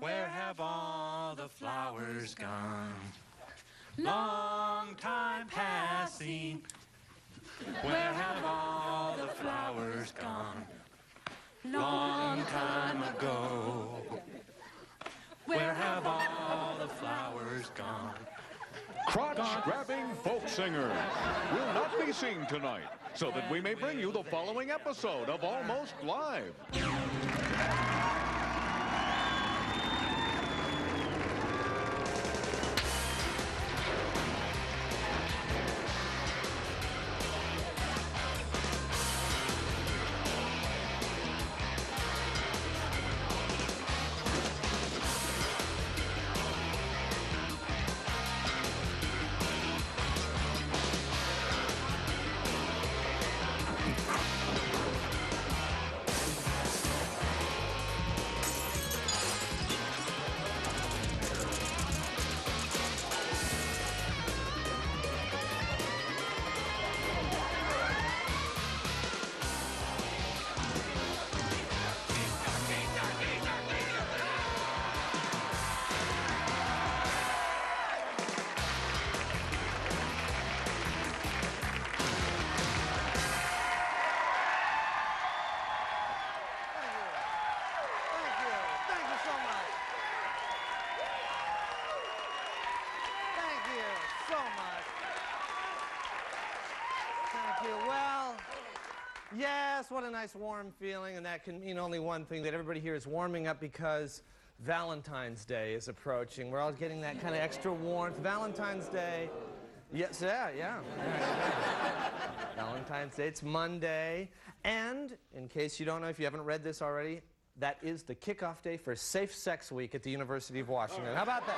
Where have all the flowers gone? Long time passing. Where have all the flowers gone? Long time ago. Where have all the flowers gone? Crotch-grabbing folk singers will not be seen tonight, so that we may bring you the following episode of Almost Live. Yes, what a nice warm feeling, and that can mean only one thing, that everybody here is warming up because Valentine's Day is approaching. We're all getting that kind of extra warmth. Valentine's Day, yes, yeah. Valentine's Day, it's Monday, and in case you don't know, if you haven't read this already, that is the kickoff day for Safe Sex Week at the University of Washington. How about that?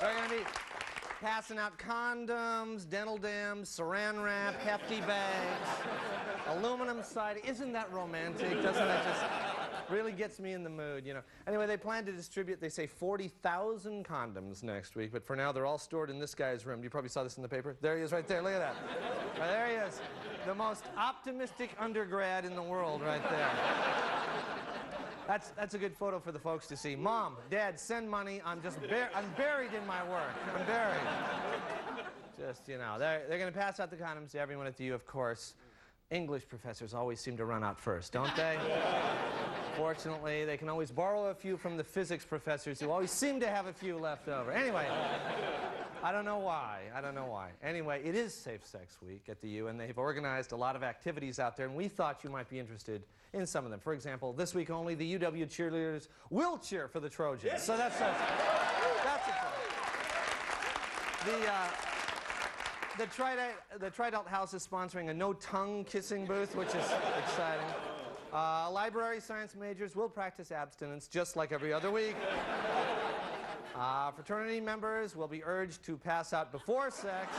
We're going to be passing out condoms, dental dams, saran wrap, hefty bags, aluminum siding. Isn't that romantic? Doesn't that just really gets me in the mood, you know? Anyway, they plan to distribute, they say, 40,000 condoms next week, but for now they're all stored in this guy's room. You probably saw this in the paper. There he is right there. Look at that. Right, there he is. The most optimistic undergrad in the world right there. That's a good photo for the folks to see. Mom, Dad, send money. I'm buried in my work. I'm buried. Just, you know, they're going to pass out the condoms to everyone at the U, of course. English professors always seem to run out first, don't they? Fortunately, they can always borrow a few from the physics professors who always seem to have a few left over. Anyway, I don't know why. Anyway, it is Safe Sex Week at the U, and they've organized a lot of activities out there, and we thought you might be interested in some of them. For example, this week only, the UW cheerleaders will cheer for the Trojans. So that's exciting. The Trident House is sponsoring a no-tongue kissing booth, which is exciting. Library science majors will practice abstinence just like every other week. Fraternity members will be urged to pass out before sex.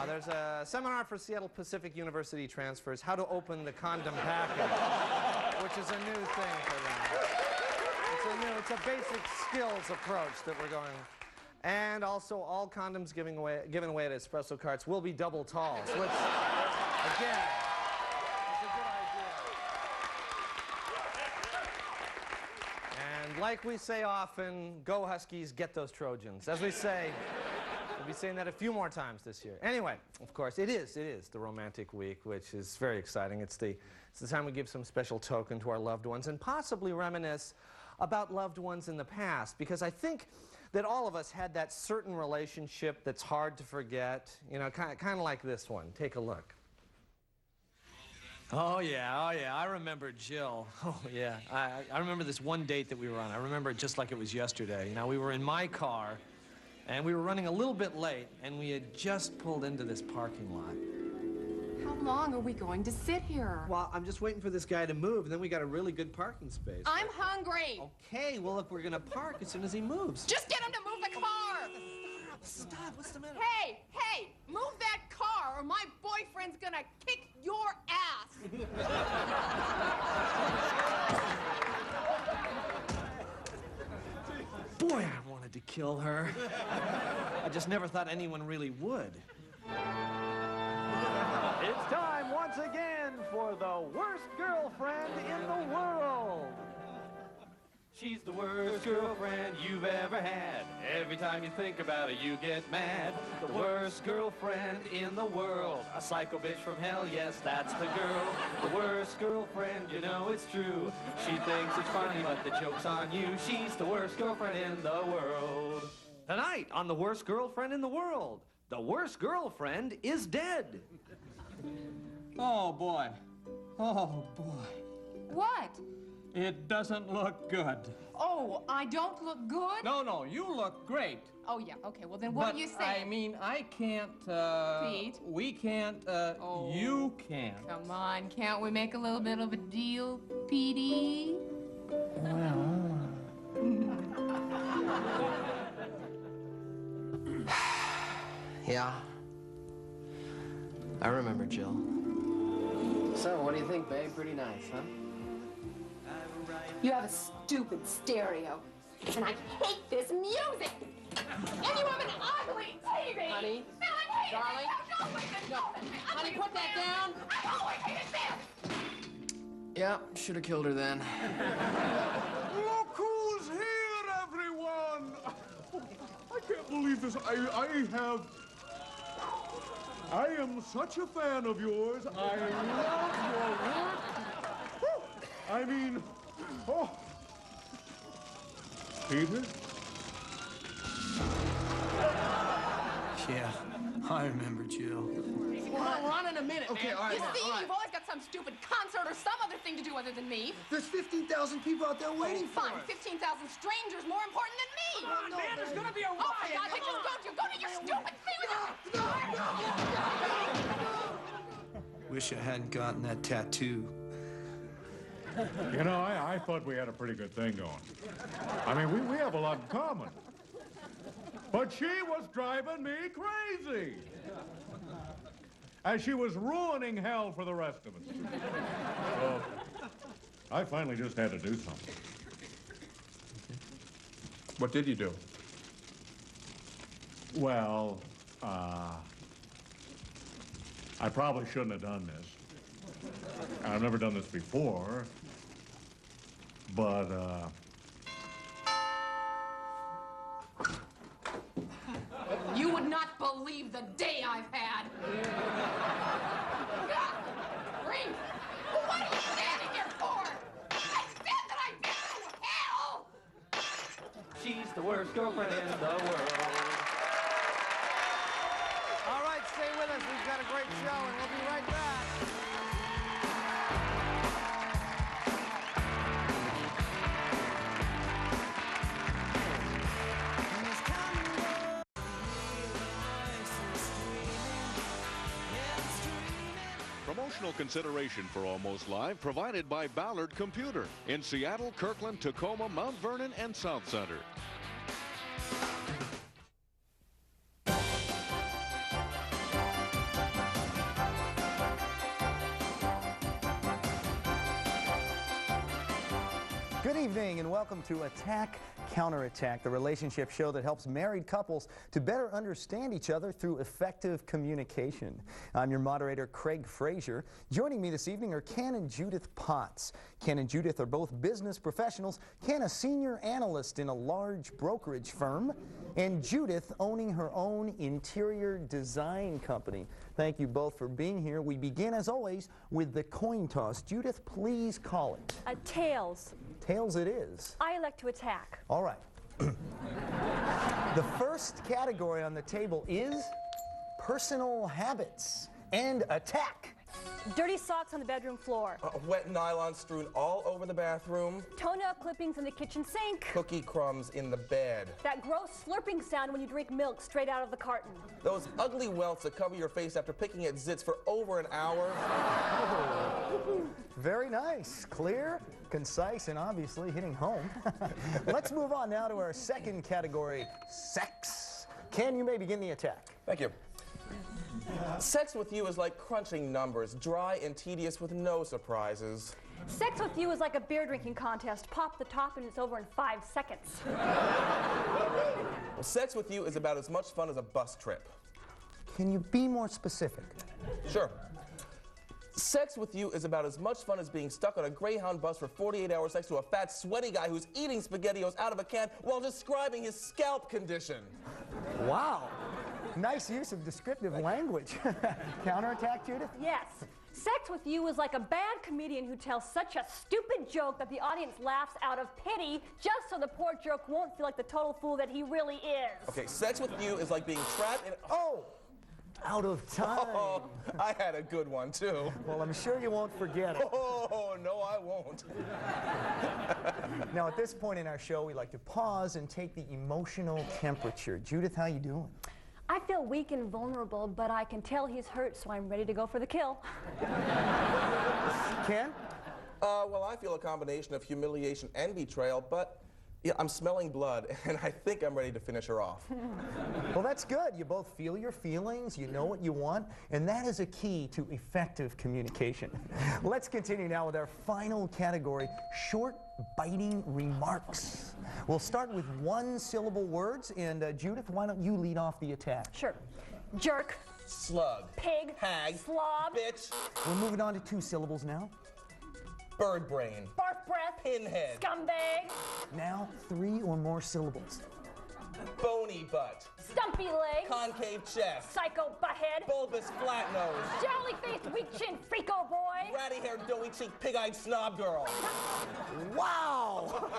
There's a seminar for Seattle Pacific University transfers, how to open the condom package, which is a new thing for them. It's a basic skills approach that we're going. And also, all condoms given away at espresso carts will be double tall. So let's, again, it's a good idea. And like we say often, go Huskies, get those Trojans. As we say, we'll be saying that a few more times this year. Anyway, of course, it is the romantic week, which is very exciting. It's the time we give some special token to our loved ones and possibly reminisce about loved ones in the past, because I think that all of us had that certain relationship that's hard to forget, you know, kind of like this one. Take a look. Oh yeah, I remember Jill. Oh yeah, I remember this one date that we were on. I remember it just like it was yesterday. You know, we were in my car, and we were running a little bit late, and we had just pulled into this parking lot. How long are we going to sit here? Well, I'm just waiting for this guy to move, and then we got a really good parking space. I'm hungry. Okay, well, look, we're gonna park as soon as he moves. Just get him to move the car. Stop, what's the matter? Hey, move that car or my boyfriend's gonna kick your ass. Boy, I wanted to kill her. I just never thought anyone really would. It's time once again for the worst girlfriend in the world. She's the worst girlfriend you've ever had. Every time you think about it, you get mad. The worst girlfriend in the world. A psycho bitch from hell, yes, that's the girl. The worst girlfriend, you know it's true. She thinks it's funny, but the joke's on you. She's the worst girlfriend in the world. Tonight on The Worst Girlfriend in the World, the worst girlfriend is dead. Oh, boy. Oh, boy. What? It doesn't look good. Oh, I don't look good? No, you look great. Oh, yeah, okay, well then what But do you say? I mean, I can't, Pete? We can't, Oh. You can't. Come on, can't we make a little bit of a deal, Petey? Yeah. I remember Jill. So, what do you think, babe? Pretty nice, huh? You have a stupid stereo, and I hate this music. And you have an ugly TV. Honey? And I hate Darling? it. Always No. Honey, put that down. I always hated this. Yeah, should have killed her then. Look who's here, everyone! I can't believe this. I am such a fan of yours. I love your work. Whew. I mean, oh. Peter? Yeah, I remember Jill. We're on in a minute, Okay, man. all right, You now, see, all right. you've always got some stupid concert or some other thing to do other than me. There's 15,000 people out there waiting for Fine, us. 15,000 strangers more important than me. Come on, man, there's gonna be a Oh, my God, then just don't you go to your stupid thing with your... Wish I hadn't gotten that tattoo. You know, I thought we had a pretty good thing going. I mean, we have a lot in common. But she was driving me crazy. And she was ruining hell for the rest of us. So, I finally just had to do something. What did you do? Well, I probably shouldn't have done this. I've never done this before, but, You would not believe the day I've had. Green, well, what are you standing here for? I said that I'd been through hell. She's the worst girlfriend in the world. All right, stay with us. We've got a great show, and we'll be right back. Promotional consideration for Almost Live provided by Ballard Computer in Seattle, Kirkland, Tacoma, Mount Vernon, and South Center. Good evening and welcome to Attack Counterattack, the relationship show that helps married couples to better understand each other through effective communication. I'm your moderator, Craig Frazier. Joining me this evening are Ken and Judith Potts. Ken and Judith are both business professionals. Ken, a senior analyst in a large brokerage firm, and Judith owning her own interior design company. Thank you both for being here. We begin, as always, with the coin toss. Judith, please call it. Tails. Tails it is. I elect to attack. All right. The first category on the table is personal habits and attack. Dirty socks on the bedroom floor. Wet nylon strewn all over the bathroom. Toenail clippings in the kitchen sink. Cookie crumbs in the bed. That gross slurping sound when you drink milk straight out of the carton. Those ugly welts that cover your face after picking at zits for over an hour. Very nice. Clear, concise, and obviously hitting home. Let's move on now to our second category, sex. Ken, you may begin the attack. Thank you. Sex with you is like crunching numbers, dry and tedious with no surprises. Sex with you is like a beer drinking contest. Pop the top and it's over in 5 seconds. Sex with you is about as much fun as a bus trip. Can you be more specific? Sure. Sex with you is about as much fun as being stuck on a Greyhound bus for 48 hours next to a fat, sweaty guy who's eating SpaghettiOs out of a can while describing his scalp condition. Wow. Nice use of descriptive language. Counterattack, Judith? Yes. Sex with you is like a bad comedian who tells such a stupid joke that the audience laughs out of pity just so the poor jerk won't feel like the total fool that he really is. Okay, sex with you is like being trapped in... Oh! Out of time. Oh, I had a good one, too. Well, I'm sure you won't forget it. Oh, no, I won't. Now, at this point in our show, we like to pause and take the emotional temperature. Judith, how you doing? I feel weak and vulnerable, but I can tell he's hurt, so I'm ready to go for the kill. Ken? Well, I feel a combination of humiliation and betrayal, but yeah, I'm smelling blood, and I think I'm ready to finish her off. Well, that's good. You both feel your feelings, you know what you want, and that is a key to effective communication. Let's continue now with our final category, short, biting remarks. We'll start with one-syllable words, and Judith, why don't you lead off the attack? Sure. Jerk. Slug. Pig. Hag. Slob. Bitch. We're moving on to two syllables now. Bird brain. Barf breath. Pinhead. Scumbag. Now, three or more syllables. Bony butt. Stumpy leg. Concave chest. Psycho butthead. Bulbous flat nose. Jolly-faced weak chin freako boy. Ratty-haired doughy cheek pig-eyed snob girl. Wow!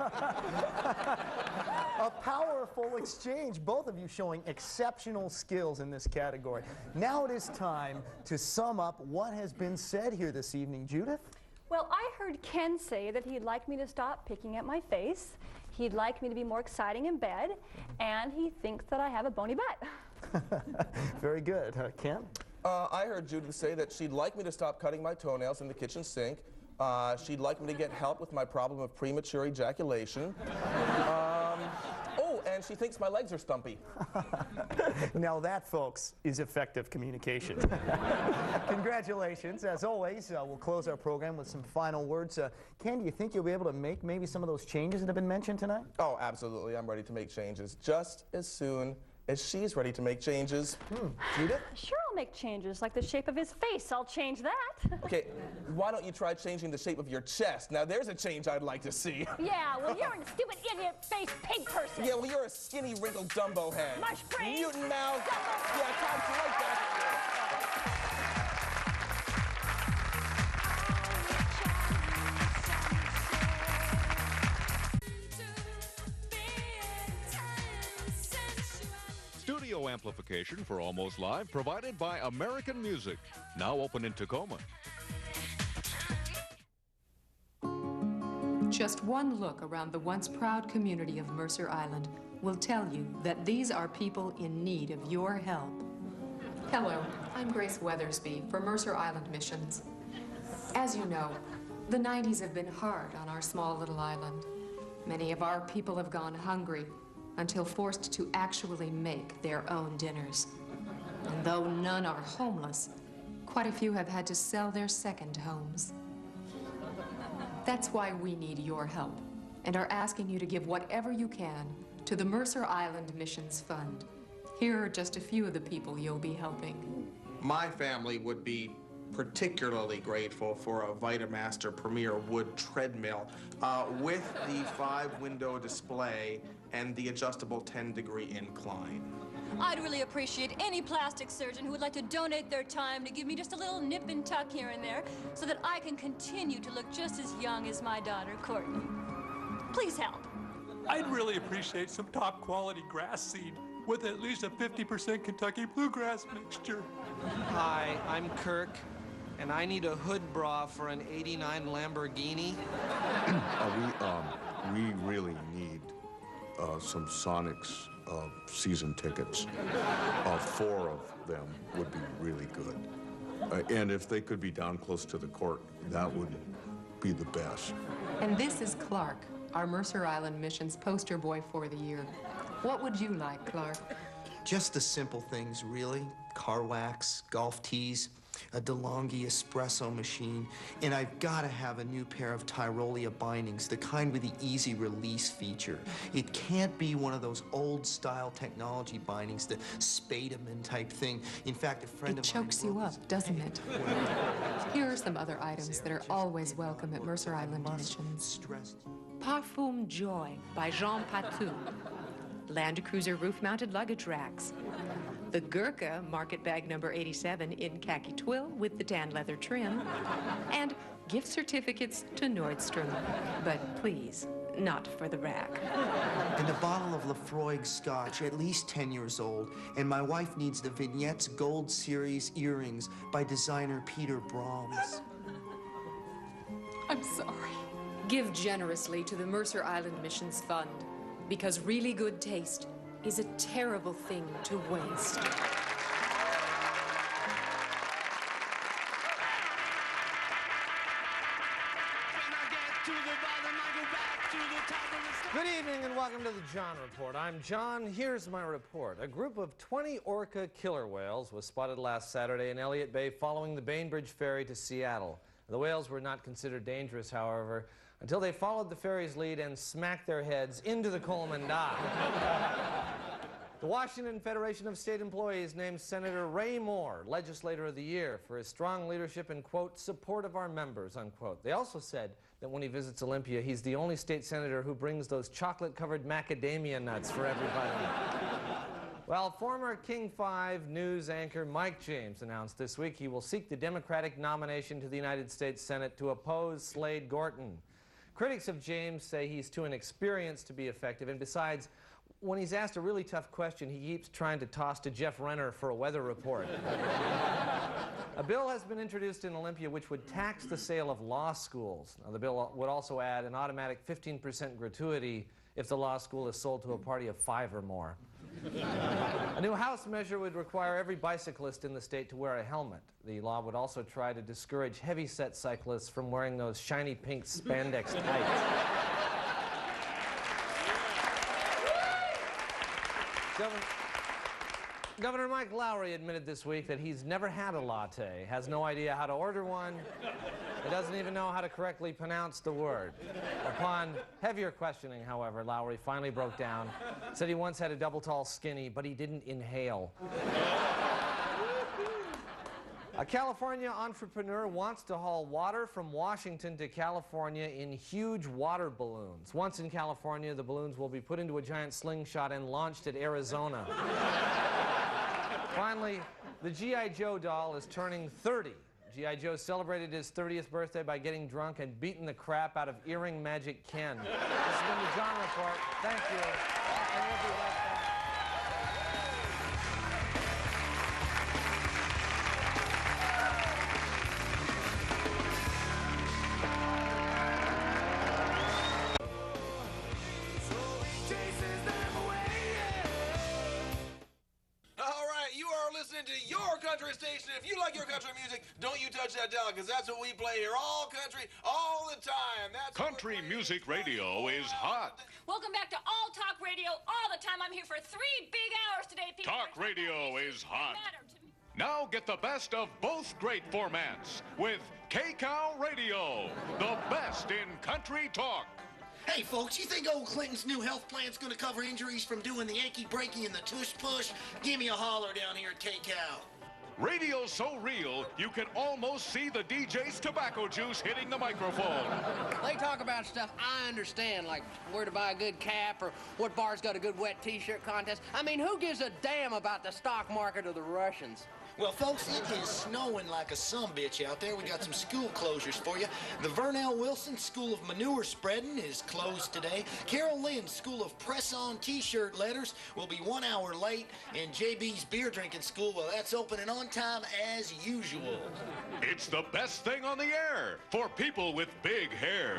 A powerful exchange, both of you showing exceptional skills in this category. Now it is time to sum up what has been said here this evening. Judith? Well, I heard Ken say that he'd like me to stop picking at my face, he'd like me to be more exciting in bed, and he thinks that I have a bony butt. Very good. Ken? I heard Judith say that she'd like me to stop cutting my toenails in the kitchen sink. She'd like me to get help with my problem of premature ejaculation. Oh, and she thinks my legs are stumpy. Now that, folks, is effective communication. Congratulations. As always, we'll close our program with some final words. Ken, do you think you'll be able to make maybe some of those changes that have been mentioned tonight? Oh, absolutely. I'm ready to make changes just as soon as she's ready to make changes. Judith? Sure, I'll make changes, like the shape of his face. I'll change that. Okay, why don't you try changing the shape of your chest? Now, there's a change I'd like to see. Yeah, well, you're a stupid idiot-faced pig person. Yeah, well, you're a skinny, wrinkled Dumbo head. Mush brain. Mutant mouth. Yeah, Tom, you like that. Studio amplification for Almost Live provided by American Music. Now open in Tacoma. Just one look around the once proud community of Mercer Island will tell you that these are people in need of your help. Hello, I'm Grace Weathersby for Mercer Island Missions. As you know, the 90s have been hard on our small little island. Many of our people have gone hungry until forced to actually make their own dinners. And though none are homeless, quite a few have had to sell their second homes. That's why we need your help and are asking you to give whatever you can to the Mercer Island Missions Fund. Here are just a few of the people you'll be helping. My family would be particularly grateful for a Vitamaster Premier wood treadmill with the 5-window display and the adjustable 10-degree incline. I'd really appreciate any plastic surgeon who would like to donate their time to give me just a little nip and tuck here and there so that I can continue to look just as young as my daughter, Courtney. Please help. I'd really appreciate some top-quality grass seed with at least a 50% Kentucky bluegrass mixture. Hi, I'm Kirk, and I need a hood bra for an '89 Lamborghini. We really need some Sonics season tickets. 4 of them would be really good. And if they could be down close to the court, that would be the best. And this is Clark, our Mercer Island Missions poster boy for the year. What would you like, Clark? Just the simple things, really. Car wax, golf tees. a DeLonghi espresso machine, and I've got to have a new pair of Tyrolia bindings, the kind with the easy release feature. It can't be one of those old-style technology bindings, the Spademan type thing. In fact, a friend of mine... It chokes you up, doesn't it? Here are some other items that are always welcome at Mercer Island Missions. Parfum Joy by Jean Patou. Land Cruiser roof-mounted luggage racks. The Gurkha market bag number 87 in khaki twill with the tan leather trim. And gift certificates to Nordstrom. But please, not for the rack. And a bottle of Lafroig Scotch, at least 10 years old. And my wife needs the Vignettes Gold Series earrings by designer Peter Brahms. I'm sorry. Give generously to the Mercer Island Missions Fund, because really good taste is a terrible thing to waste. Good evening and welcome to the John Report. I'm John. Here's my report. A group of 20 orca killer whales was spotted last Saturday in Elliott Bay following the Bainbridge ferry to Seattle. The whales were not considered dangerous, however, until they followed the ferry's lead and smacked their heads into the Coleman dock. The Washington Federation of State Employees named Senator Ray Moore Legislator of the Year for his strong leadership and, quote, support of our members, unquote. They also said that when he visits Olympia, he's the only state senator who brings those chocolate-covered macadamia nuts for everybody. Well, former King 5 news anchor Mike James announced this week he will seek the Democratic nomination to the United States Senate to oppose Slade Gorton. Critics of James say he's too inexperienced to be effective, and besides, when he's asked a really tough question, he keeps trying to toss to Jeff Renner for a weather report. A bill has been introduced in Olympia which would tax the sale of law schools. Now, the bill would also add an automatic 15% gratuity if the law school is sold to a party of 5 or more. A new House measure would require every bicyclist in the state to wear a helmet. The law would also try to discourage heavy-set cyclists from wearing those shiny pink spandex tights. Governor Mike Lowry admitted this week that he's never had a latte, has no idea how to order one, and doesn't even know how to correctly pronounce the word. Upon heavier questioning, however, Lowry finally broke down, said he once had a double tall skinny, but he didn't inhale. A California entrepreneur wants to haul water from Washington to California in huge water balloons. Once in California, the balloons will be put into a giant slingshot and launched at Arizona. Finally, the G.I. Joe doll is turning 30. G.I. Joe celebrated his 30th birthday by getting drunk and beating the crap out of Earring Magic Ken. This has been the John Report. Thank you. And we'll be right back. To your country station. If you like your country music, don't you touch that dial, because that's what we play here. All country, all the time. That's Country Music Radio is hot. Welcome back to All Talk Radio all the time. I'm here for 3 big hours today, people. Talk radio is hot. Now get the best of both great formats with KCOW Radio, the best in country talk. Hey, folks, you think old Clinton's new health plan's gonna cover injuries from doing the Yankee breaky and the tush push? Give me a holler down here at KCOW. Radio's so real, you can almost see the DJ's tobacco juice hitting the microphone. They talk about stuff I understand, like where to buy a good cap or what bar's got a good wet T-shirt contest. I mean, who gives a damn about the stock market or the Russians? Well, folks, it is snowing like a sumbitch out there. We got some school closures for you. The Vernell Wilson School of Manure Spreading is closed today. Carol Lynn School of Press-On T-Shirt Letters will be 1 hour late. And JB's Beer Drinking School, well, that's open and on time as usual. It's the best thing on the air for people with big hair.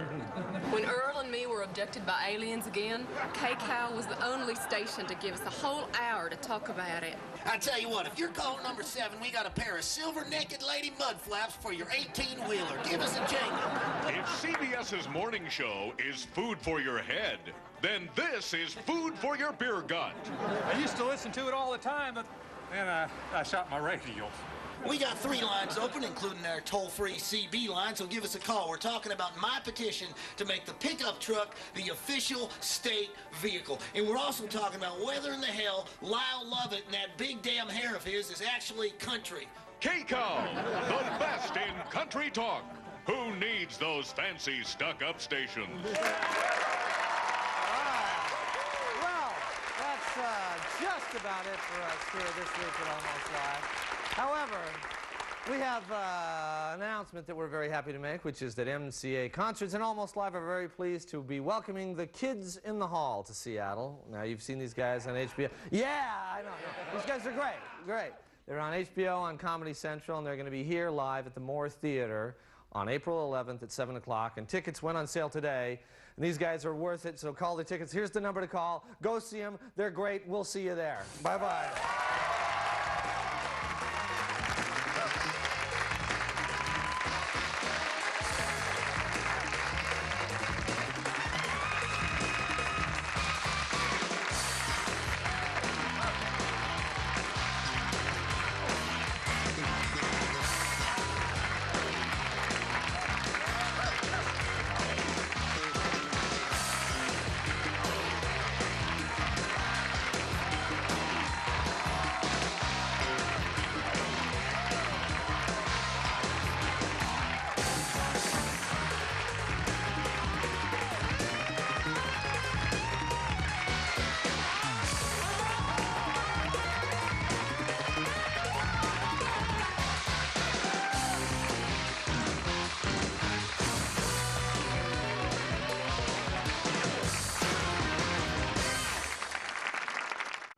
When Earl and me were abducted by aliens again, KCOW was the only station to give us a whole hour to talk about it. I tell you what, if you're caller number 7, we got a pair of silver naked lady mud flaps for your 18-wheeler. Give us a jingle. If CBS's morning show is food for your head, then this is food for your beer gut. I used to listen to it all the time, but then I shot my radio. We got 3 lines open, including our toll-free CB line, so give us a call. We're talking about my petition to make the pickup truck the official state vehicle. And we're also talking about whether in the hell Lyle Lovett and that big damn hair of his is actually country. KCOW, the best in country talk. Who needs those fancy stuck-up stations? Well, that's just about it for us here this week at Almost Live. However, we have an announcement that we're very happy to make, which is that MCA Concerts and Almost Live are very pleased to be welcoming the Kids in the Hall to Seattle. Now, you've seen these guys on HBO. Yeah, I know. These guys are great, great. They're on HBO, on Comedy Central, and they're going to be here live at the Moore Theater on April 11th at 7 o'clock. And tickets went on sale today. And these guys are worth it, so call the tickets. Here's the number to call. Go see them. They're great. We'll see you there. Bye-bye.